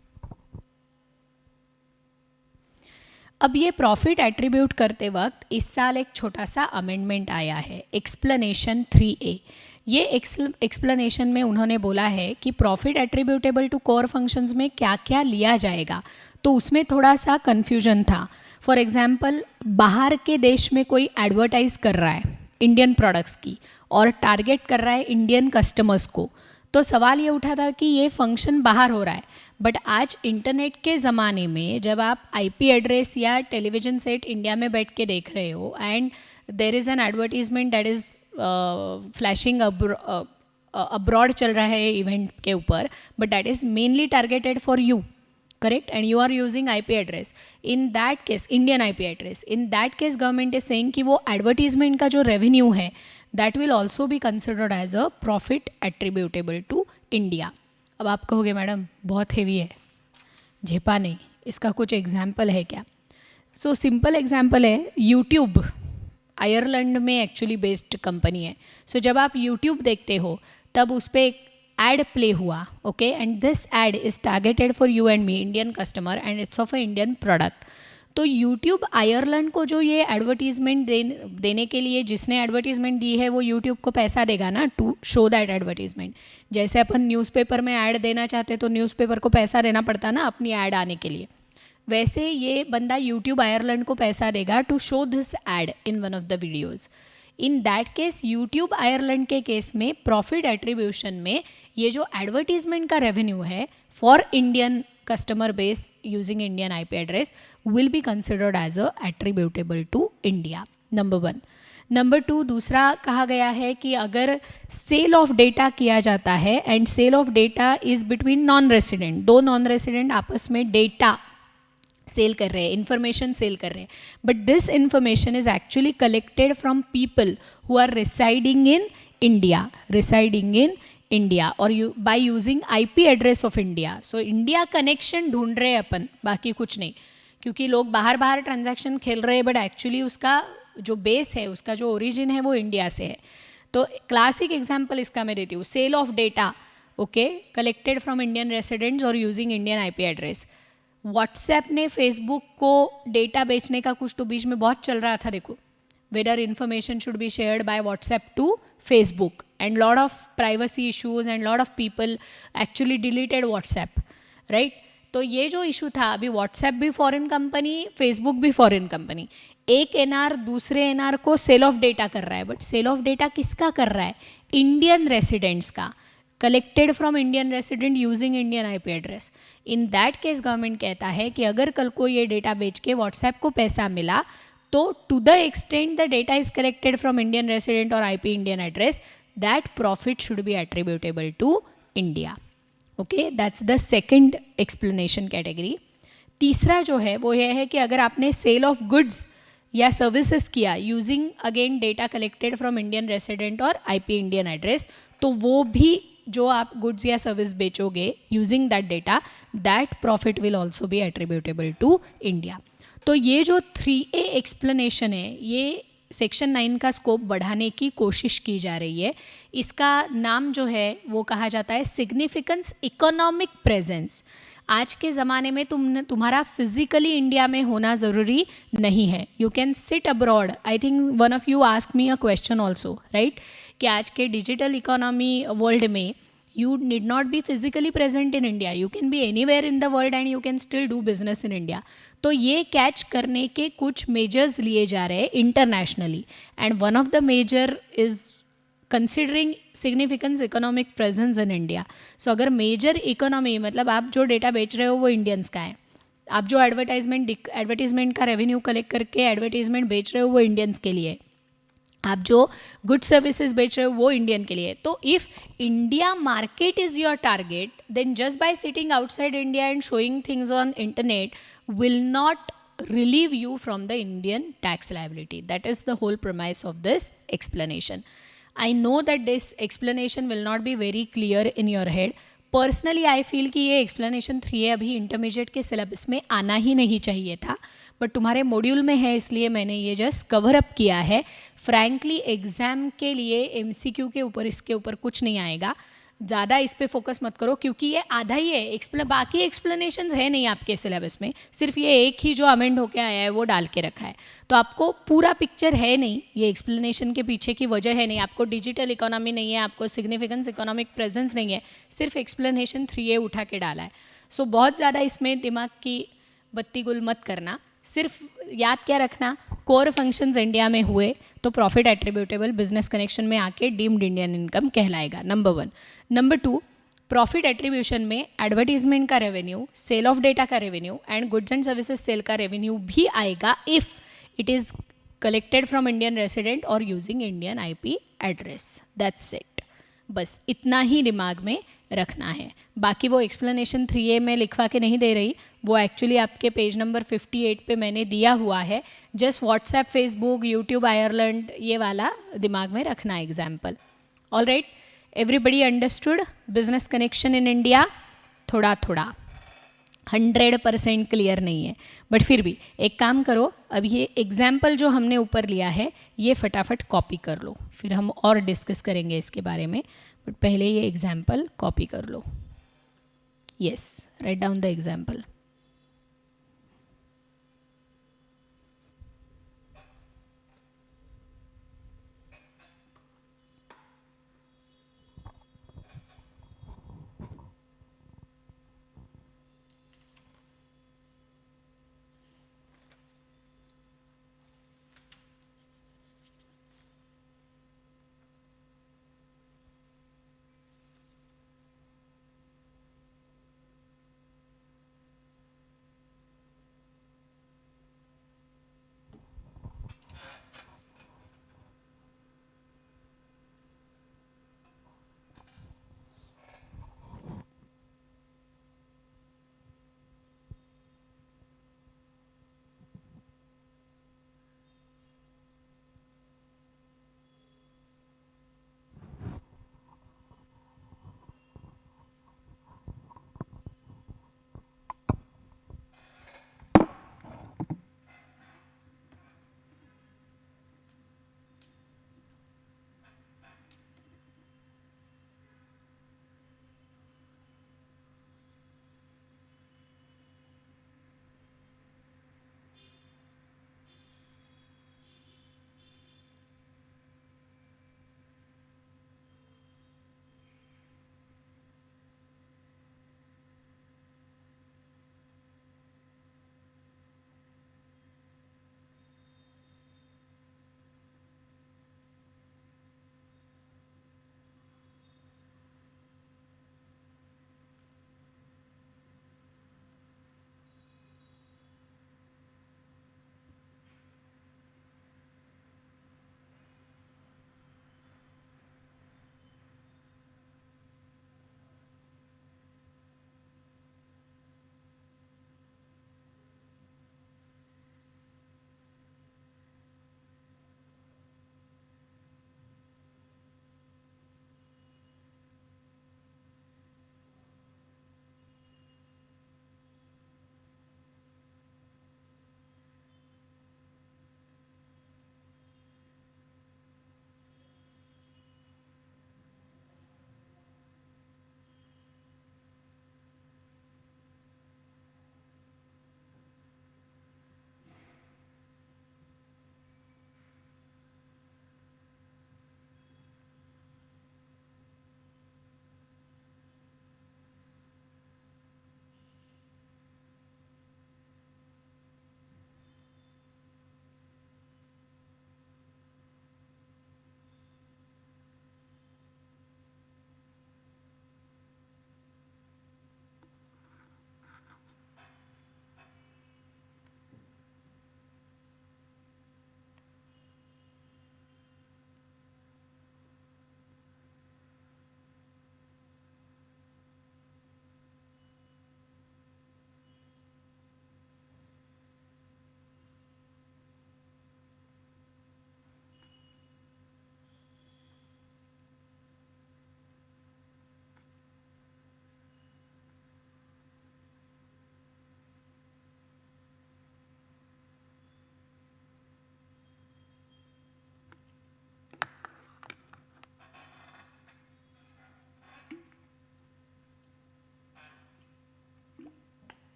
अब ये प्रॉफिट एट्रीब्यूट करते वक्त इस साल एक छोटा सा अमेंडमेंट आया है, एक्सप्लेनेशन 3A. ये एक्सप्लेनेशन में उन्होंने बोला है कि profit attributable to core functions में क्या क्या लिया जाएगा, तो उसमें थोड़ा सा कन्फ्यूजन था. फॉर एग्जांपल, बाहर के देश में कोई एडवर्टाइज कर रहा है, इंडियन प्रोडक्ट्स की और टारगेट कर रहा है इंडियन कस्टमर्स को, तो सवाल ये उठा था कि ये फंक्शन बाहर हो रहा है। बट आज इंटरनेट के ज़माने में जब आप आईपी एड्रेस या टेलीविज़न सेट इंडिया में बैठ के देख रहे हो and there is an advertisement that is flashing abroad चल रहा है इवेंट के ऊपर, but that is mainly targeted for you, correct, and you are using IP address, in that case Indian IP address, in that case government is saying कि वो advertisement का जो revenue है that will also be considered as a profit attributable to India। अब आप कहोगे madam बहुत heavy है, झेपा नहीं, इसका कुछ एग्जाम्पल है क्या? सो सिंपल एग्जाम्पल है, यूट्यूब आयरलैंड में एक्चुअली बेस्ड कंपनी है। सो जब आप यूट्यूब देखते हो तब उस पर एक एड प्ले हुआ, okay, and this ad is targeted for you and me, Indian customer, and it's of a Indian product. तो यूट्यूब आयरलैंड को जो ये एडवर्टीजमेंट देने के लिए जिसने एडवर्टीजमेंट दी है वो यूट्यूब को पैसा देगा ना टू शो दैट एडवर्टीजमेंट। जैसे अपन न्यूज़पेपर में ऐड देना चाहते तो न्यूज़पेपर को पैसा देना पड़ता ना अपनी ऐड आने के लिए, वैसे ये बंदा यूट्यूब आयरलैंड को पैसा देगा to show this ad in one of the videos. In that case YouTube Ireland के केस में प्रॉफिट एट्रीब्यूशन में ये जो एडवर्टीजमेंट का रेवेन्यू है for Indian customer base using Indian IP address will be considered as a attributable to India, number 1। Number 2, दूसरा कहा गया है कि अगर सेल ऑफ डेटा किया जाता है and sale of data is between non resident, दो नॉन रेसिडेंट आपस में डेटा सेल कर रहे हैं, इंफॉर्मेशन सेल कर रहे हैं, but this information is actually collected from people who are residing in India और by using IP address of India. So India connection ढूंढ रहे हैं अपन, बाकी कुछ नहीं, क्योंकि लोग बाहर बाहर ट्रांजैक्शन खेल रहे हैं बट एक्चुअली उसका जो बेस है, उसका जो ओरिजिन है वो इंडिया से है। तो क्लासिक एग्जाम्पल इसका मैं देती हूँ, sale of data, okay, collected from Indian residents और using Indian IP address. WhatsApp ने फेसबुक को डेटा बेचने का कुछ तो बीच में बहुत चल रहा था, देखो, whether information should be shared by WhatsApp to Facebook and lot of privacy issues and lot of people actually deleted WhatsApp, right. तो ये जो इशू था, अभी व्हाट्सएप भी फॉरेन कंपनी, फेसबुक भी फॉरेन कंपनी, एक एनआर दूसरे एनआर को सेल ऑफ डेटा कर रहा है, बट सेल ऑफ डेटा किसका कर रहा है? इंडियन रेसिडेंट्स का, collected from Indian resident using Indian IP address. In that case government कहता है कि अगर कल को ये डेटा बेच के व्हाट्सएप को पैसा मिला तो to the extent the data is collected from Indian resident और IP Indian address, that profit should be attributable to India, okay, that's the second explanation category. तीसरा जो है वो यह है कि अगर आपने सेल ऑफ गुड्स या सर्विसेज किया using again data collected from Indian resident और आईपी इंडियन एड्रेस, तो वो भी जो आप गुड्स या सर्विस बेचोगे using that data, that profit will also be attributable to India. तो ये जो 3A एक्सप्लेनेशन है, ये सेक्शन 9 का स्कोप बढ़ाने की कोशिश की जा रही है। इसका नाम जो है वो कहा जाता है सिग्निफिकेंस इकोनॉमिक प्रेजेंस। आज के ज़माने में तुम्हारा फिजिकली इंडिया में होना ज़रूरी नहीं है, you can sit abroad. I think one of you ask me a question also, right, कि आज के डिजिटल इकोनॉमी वर्ल्ड में you need not be physically present in India, you can be anywhere in the world and you can still do business in India। तो ये catch करने के कुछ measures लिए जा रहे हैं internationally, and one of the major is considering significance economic presence in India. So अगर मेजर इकोनॉमी मतलब आप जो डेटा बेच रहे हो वो इंडियंस का है, आप जो एडवर्टीजमेंट का रेवेन्यू कलेक्ट करके एडवर्टीजमेंट बेच रहे हो वो इंडियंस के लिए, आप जो गुड सर्विसेज बेच रहे हो वो इंडियन के लिए। तो if India market is your target, then just by sitting outside India and showing things on internet will not relieve you from the Indian tax liability. That is the whole premise of this explanation. I know that this explanation will not be very clear in your head. Personally I feel कि ये explanation 3A अभी intermediate के syllabus में आना ही नहीं चाहिए था, but तुम्हारे मॉड्यूल में है इसलिए मैंने ये जस्ट कवर अप किया है। फ्रैंकली एग्ज़ाम के लिए MCQ के ऊपर इसके ऊपर कुछ नहीं आएगा, ज़्यादा इस पे फोकस मत करो क्योंकि ये आधा ही है, बाकी एक्सप्लेनेशंस है नहीं आपके सिलेबस में, सिर्फ ये एक ही जो अमेंड होके आया है वो डाल के रखा है। तो आपको पूरा पिक्चर है नहीं, ये एक्सप्लेनेशन के पीछे की वजह है नहीं, आपको डिजिटल इकोनॉमी नहीं है, आपको सिग्निफिकेंस इकोनॉमिक प्रेजेंस नहीं है, सिर्फ एक्सप्लेनेशन 3A उठा के डाला है। सो बहुत ज़्यादा इसमें दिमाग की बत्ती गुल मत करना, सिर्फ याद क्या रखना, कोर फंक्शंस इंडिया में हुए तो प्रॉफिट एट्रीब्यूटेबल बिजनेस कनेक्शन में आके डीम्ड इंडियन इनकम कहलाएगा, नंबर 1। नंबर 2, प्रॉफिट एट्रीब्यूशन में एडवर्टीजमेंट का रेवेन्यू, सेल ऑफ डेटा का revenue and goods and services sale का रेवेन्यू भी आएगा if it is collected from Indian resident और using Indian IP address. That's it, बस इतना ही दिमाग में रखना है। बाकी वो एक्सप्लेनेशन 3A में लिखवा के नहीं दे रही, वो एक्चुअली आपके पेज नंबर 58 पे मैंने दिया हुआ है। Just WhatsApp, Facebook, YouTube Ireland ये वाला दिमाग में रखना example. All right, everybody understood business connection in India? थोड़ा थोड़ा, 100% क्लियर नहीं है, बट फिर भी एक काम करो, अब ये एग्जाम्पल जो हमने ऊपर लिया है ये फटाफट कॉपी कर लो, फिर हम और डिस्कस करेंगे इसके बारे में, बट पहले ये एग्जाम्पल कॉपी कर लो। Yes, write down the example.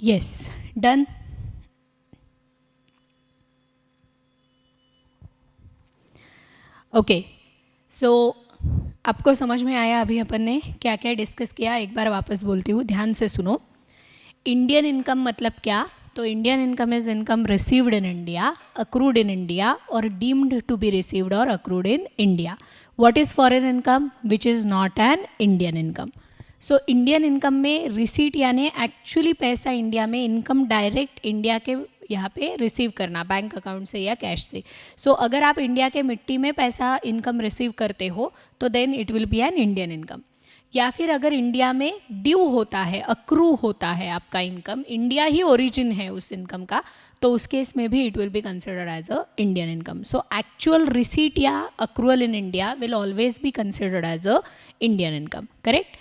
Yes, done. Okay, so आपको समझ में आया अभी अपन ने क्या क्या डिस्कस किया. एक बार वापस बोलती हूँ, ध्यान से सुनो. इंडियन इनकम मतलब क्या? तो Indian income is income received in India, accrued in India और डीम्ड टू बी रिसीव्ड और accrued in India. What is foreign income? Which is not an Indian income. So Indian income में receipt यानी actually पैसा India में, income direct India के यहाँ पे receive करना बैंक अकाउंट से या कैश से. सो अगर आप इंडिया के मिट्टी में पैसा इनकम रिसीव करते हो तो then it will be an Indian income. या फिर अगर इंडिया में ड्यू होता है, अक्रू होता है आपका इनकम, इंडिया ही ओरिजिन है उस इनकम का, तो उस केस में भी it will be considered as a Indian income. So actual receipt या accrual in India will always be considered as a Indian income. Correct.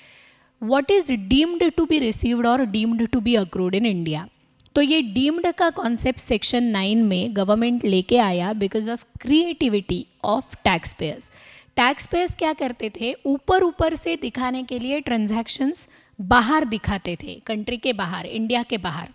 What is deemed to be received और deemed to be accrued in India? तो ये deemed का concept section 9 में government लेके आया because of creativity of tax payers. Tax payers क्या करते थे, ऊपर ऊपर से दिखाने के लिए ट्रांजैक्शंस बाहर दिखाते थे, कंट्री के बाहर, इंडिया के बाहर,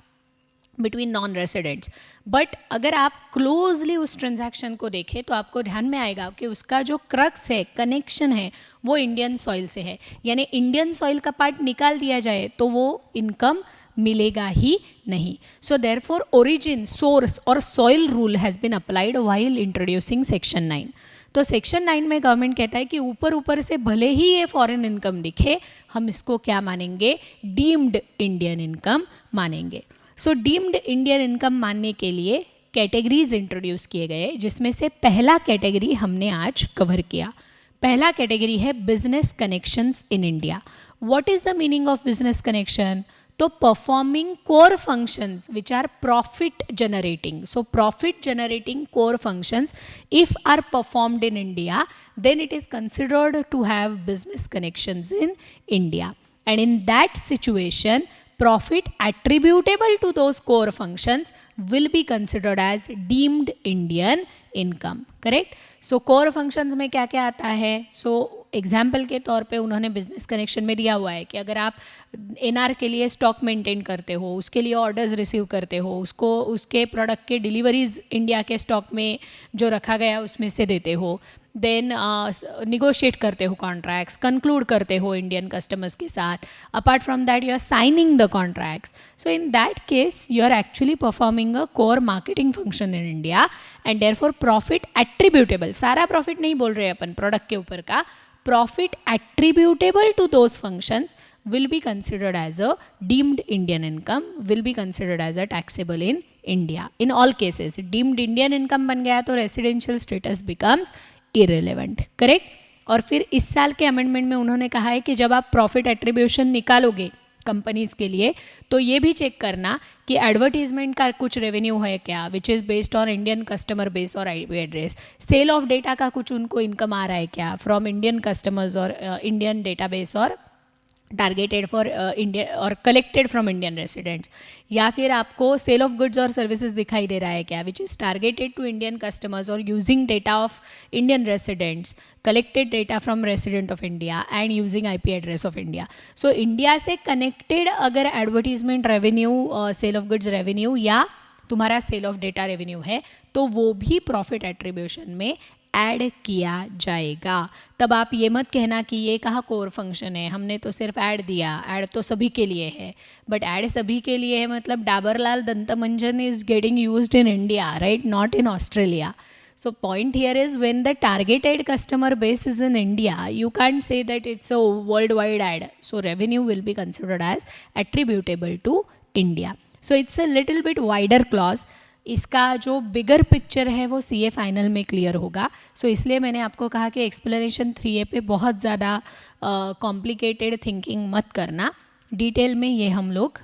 बिटवीन नॉन रेसिडेंट्स. बट अगर आप क्लोजली उस ट्रांजैक्शन को देखें तो आपको ध्यान में आएगा कि उसका जो क्रक्स है, कनेक्शन है, वो इंडियन सॉइल से है. यानी इंडियन सॉइल का पार्ट निकाल दिया जाए तो वो इनकम मिलेगा ही नहीं. सो देयरफॉर ओरिजिन, सोर्स और soil rule has been applied while introducing section 9. तो सेक्शन 9 में गवर्नमेंट कहता है कि ऊपर ऊपर से भले ही ये फॉरेन इनकम दिखे, हम इसको क्या मानेंगे? डीम्ड इंडियन इनकम मानेंगे. सो डीम्ड इंडियन इनकम मानने के लिए कैटेगरीज इंट्रोड्यूस किए गए, जिसमें से पहला कैटेगरी हमने आज कवर किया. पहला कैटेगरी है business connections in India. What is the meaning of business connection? तो performing core functions which are profit generating. So profit generating core functions if are performed in India, then it is considered to have business connections in India. And in that situation, profit attributable to those core functions will be considered as deemed Indian income. Correct? So core functions में क्या क्या आता है? So example के तौर पे उन्होंने business connection में दिया हुआ है कि अगर आप एनआर के लिए स्टॉक मेंटेन करते हो, उसके लिए ऑर्डर्स रिसीव करते हो, उसको उसके प्रोडक्ट के डिलीवरीज इंडिया के स्टॉक में जो रखा गया उसमें से देते हो, देन निगोशिएट करते हो कॉन्ट्रैक्ट्स, कंक्लूड करते हो इंडियन कस्टमर्स के साथ. Apart from that you are signing the contracts. So in that case you are actually performing a core marketing function in India and therefore profit attributable, सारा profit नहीं बोल रहे अपन product के ऊपर का, profit attributable to those functions will be considered as a deemed Indian income, will be considered as a taxable in India. In all cases, deemed Indian income बन गया तो residential status becomes irrelevant. Correct? और फिर इस साल के amendment में उन्होंने कहा है कि जब आप प्रॉफिट एट्रीब्यूशन निकालोगे कंपनीज के लिए तो ये भी चेक करना कि एडवर्टीजमेंट का कुछ रेवेन्यू है क्या, which is based on Indian customer base और IP address. Sale of data का कुछ उनको इनकम आ रहा है क्या फ्रॉम इंडियन कस्टमर्स और इंडियन डेटाबेस और टारगेटेड फॉर इंडिया और कलेक्टेड फ्रॉम इंडियन रेसिडेंट्स. या फिर आपको सेल ऑफ गुड्स और सर्विसेज दिखाई दे रहा है क्या which is targeted to Indian customers और using data of Indian residents, collected data from resident of India and using IP address of India. So India से कनेक्टेड अगर advertisement revenue, sale of goods revenue या तुम्हारा cell of data revenue है तो वो भी profit attribution में add किया जाएगा. तब आप ये मत कहना कि ये कहाँ कोर फंक्शन है, हमने तो सिर्फ ऐड दिया, ऐड तो सभी के लिए है. बट ऐड सभी के लिए है मतलब डाबरलाल दंतमंजन is getting used in India, right, not in Australia. So point here is when the targeted customer base is in India, you can't say that it's a worldwide ad. So revenue will be considered as attributable to India. So it's a little bit wider clause. इसका जो bigger picture है वो CA final में clear होगा. सो इसलिए मैंने आपको कहा कि एक्सप्लेनेशन 3A पे बहुत ज़्यादा कॉम्प्लिकेटेड थिंकिंग मत करना. डिटेल में ये हम लोग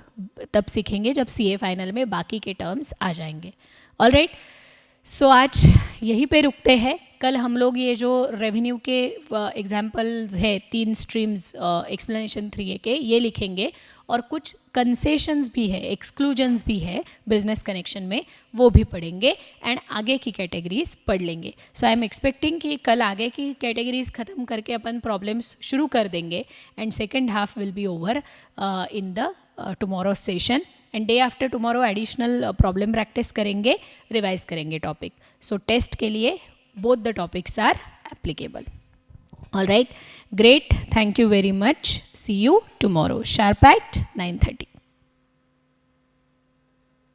तब सीखेंगे जब CA फाइनल में बाकी के टर्म्स आ जाएंगे. ऑल राइट, सो आज यहीं पे रुकते हैं. कल हम लोग ये जो रेवेन्यू के एग्जाम्पल्स है 3 स्ट्रीम्स एक्सप्लेनेशन 3A के, ये लिखेंगे और कुछ कंसेशंस भी है, एक्सक्लूजन्स भी है बिजनेस कनेक्शन में, वो भी पढ़ेंगे एंड आगे की कैटेगरीज पढ़ लेंगे. सो आई एम एक्सपेक्टिंग कि कल आगे की कैटेगरीज ख़त्म करके अपन प्रॉब्लम्स शुरू कर देंगे and second half will be over in the tomorrow session, and day after tomorrow additional problem practice करेंगे, रिवाइज करेंगे टॉपिक. सो टेस्ट के लिए both the topics are applicable. All right, great, thank you very much. See you tomorrow sharp at 9:30.